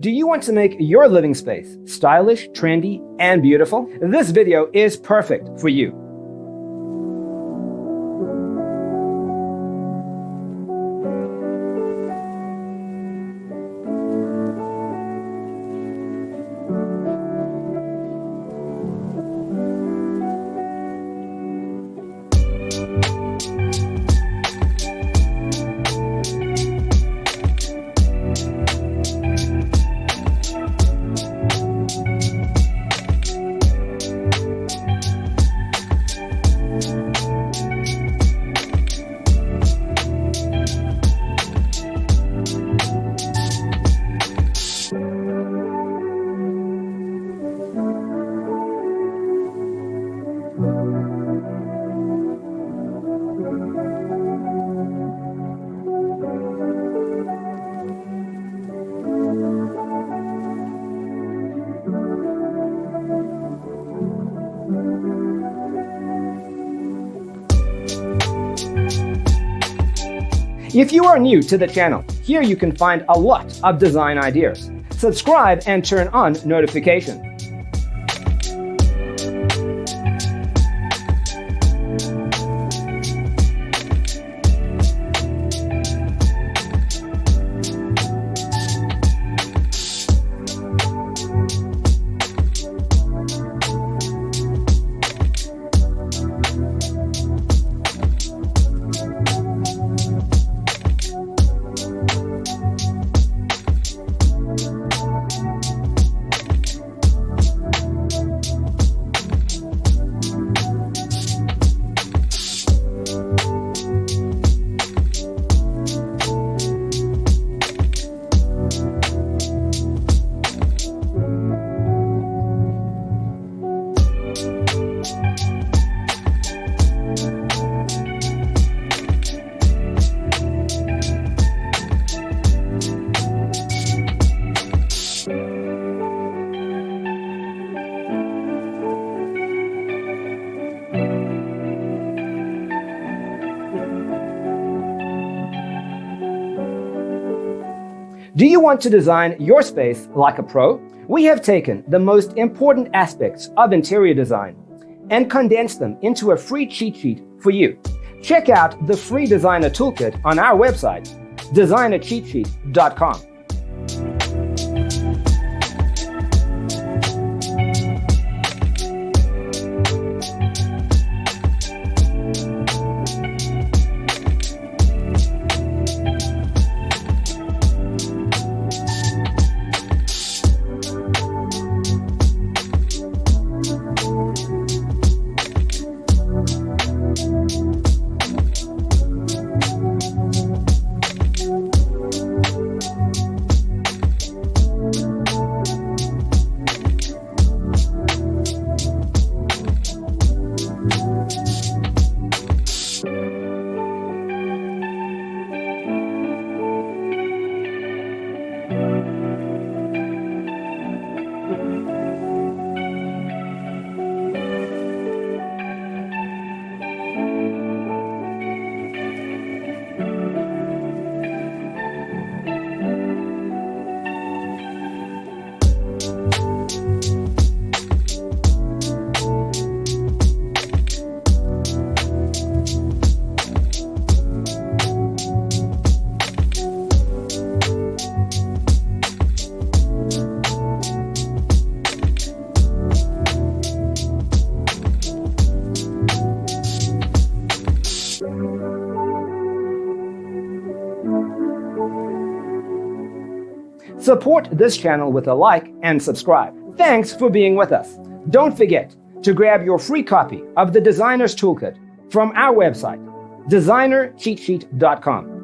Do you want to make your living space stylish, trendy, and beautiful? This video is perfect for you. If you are new to the channel, here you can find a lot of design ideas. Subscribe and turn on notifications. Do you want to design your space like a pro? We have taken the most important aspects of interior design and condensed them into a free cheat sheet for you. Check out the free designer toolkit on our website, designercheatsheet.com. Support this channel with a like and subscribe. Thanks for being with us. Don't forget to grab your free copy of the Designer's Toolkit from our website, designercheatsheet.com.